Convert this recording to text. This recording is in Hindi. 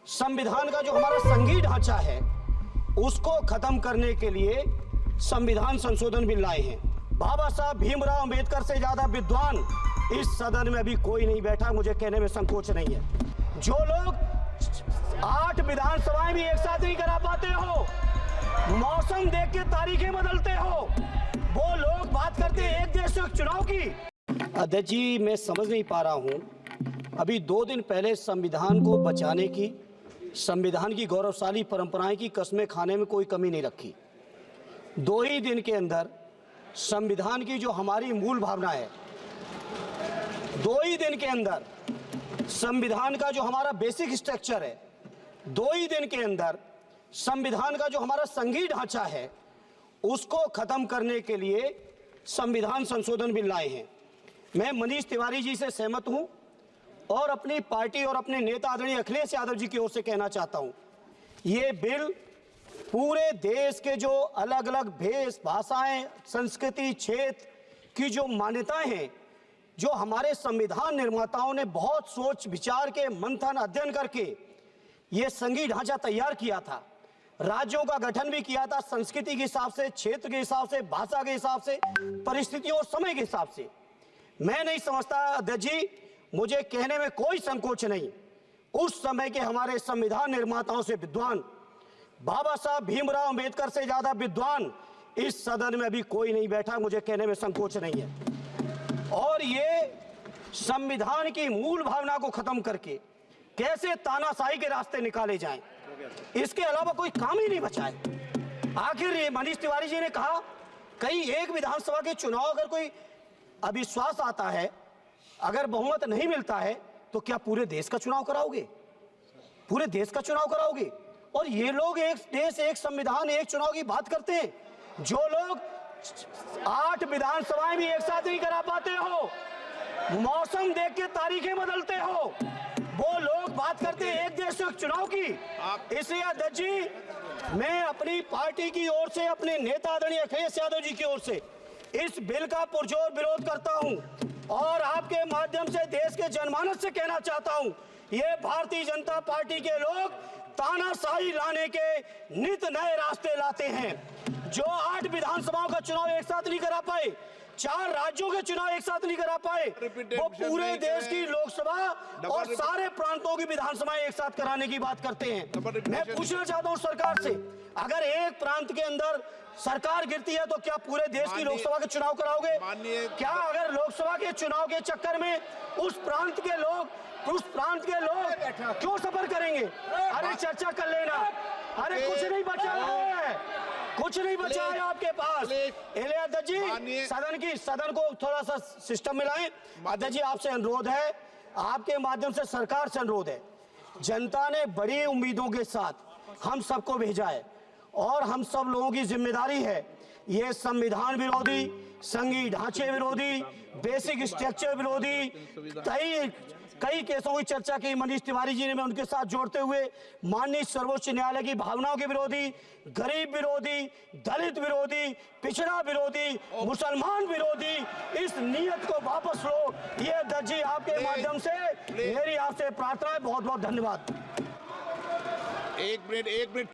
संविधान का जो हमारा संघीय ढांचा है उसको खत्म करने के लिए संविधान संशोधन बिल लाए हैं। बाबा साहब भीमराव अंबेडकर से ज्यादा विद्वान इस सदन में अभी कोई नहीं बैठा, मुझे कहने में संकोच नहीं है। जो लोग 8 विधानसभाएं भी एक साथ नहीं करा पाते हो, मौसम देख के तारीखें बदलते हो, वो लोग बात करते हैं एक देश एक चुनाव की। अध्यक्ष जी, मैं समझ नहीं पा रहा हूं, अभी 2 दिन पहले संविधान को बचाने की, संविधान की गौरवशाली परंपराएं की कस्में खाने में कोई कमी नहीं रखी। 2 ही दिन के अंदर संविधान की जो हमारी मूल भावना है, 2 ही दिन के अंदर संविधान का जो हमारा बेसिक स्ट्रक्चर है, 2 ही दिन के अंदर संविधान का जो हमारा संघीय ढांचा है उसको खत्म करने के लिए संविधान संशोधन बिल लाए हैं। मैं मनीष तिवारी जी से सहमत हूं और अपनी पार्टी और अपने नेता आदरणीय अखिलेश यादव जी की ओर से कहना चाहता हूं, ये बिल पूरे देश के जो अलग अलग भेष भाषाएं, संस्कृति, क्षेत्र की जो मान्यताएं हैं, जो हमारे संविधान निर्माताओं ने बहुत सोच विचार के मंथन अध्ययन करके ये संघीय ढांचा तैयार किया था, राज्यों का गठन भी किया था, संस्कृति के हिसाब से, क्षेत्र के हिसाब से, भाषा के हिसाब से, परिस्थितियों और समय के हिसाब से। मैं नहीं समझता अध्यक्ष जी, मुझे कहने में कोई संकोच नहीं, उस समय के हमारे संविधान निर्माताओं से विद्वान, बाबा साहब भीमराव अंबेडकर से ज्यादा विद्वान इस सदन में अभी कोई नहीं बैठा, मुझे कहने में संकोच नहीं है। और ये संविधान की मूल भावना को खत्म करके कैसे तानाशाही के रास्ते निकाले जाएं, इसके अलावा कोई काम ही नहीं बचा है। आखिर ये मनीष तिवारी जी ने कहा, कहीं एक विधानसभा के चुनाव अगर कोई अविश्वास आता है, अगर बहुमत नहीं मिलता है, तो क्या पूरे देश का चुनाव कराओगे? पूरे देश का चुनाव कराओगे? और ये लोग एक देश एक संविधान एक चुनाव की बात करते हैं। जो लोग 8 विधानसभाएं भी एक साथ नहीं करा पाते हो, मौसम देख के तारीखें बदलते हो, वो लोग बात करते हैं एक देश एक चुनाव की। इसलिए अध्यक्ष जी, मैं अपनी पार्टी की ओर से, अपने नेता आदरणीय अखिलेश यादव जी की ओर से इस बिल का पुरजोर विरोध करता हूं और आपके माध्यम से देश के जनमानस से कहना चाहता हूं, ये भारतीय जनता पार्टी के लोग तानाशाही लाने के नित नए रास्ते लाते हैं। जो 8 विधानसभाओं का चुनाव एक साथ नहीं करा पाए, 4 राज्यों के चुनाव एक साथ नहीं करा पाए, वो पूरे देश की लोकसभा और सारे प्रांतों की विधानसभाएं एक साथ कराने की बात करते हैं। मैं पूछना चाहता हूं सरकार से, अगर एक प्रांत के अंदर सरकार गिरती है तो क्या पूरे देश की लोकसभा के चुनाव कराओगे? क्या अगर लोकसभा के चुनाव के चक्कर में उस प्रांत के लोग क्यों सफर करेंगे? अरे चर्चा कर लेना, अरे कुछ नहीं बचा है, कुछ नहीं बचा है आपके पास। अध्यक्ष जी, सदन को थोड़ा सा सिस्टम में लाएं। अध्यक्ष जी, आपसे अनुरोध है, आपके माध्यम से सरकार से अनुरोध है, जनता ने बड़ी उम्मीदों के साथ हम सबको भेजा है और हम सब लोगों की जिम्मेदारी है, ये संविधान विरोधी, संघीय ढांचे विरोधी, बेसिक स्ट्रक्चर विरोधी कई केसों की चर्चा की मनीष तिवारी जी ने, मैं उनके साथ जोड़ते हुए माननीय सर्वोच्च न्यायालय की भावनाओं के विरोधी, गरीब विरोधी, दलित विरोधी, पिछड़ा विरोधी, मुसलमान विरोधी, इस नीयत को वापस लो। ये अध्यक्ष जी, आपके माध्यम से मेरी आपसे प्रार्थना है। बहुत बहुत धन्यवाद। एक मिनट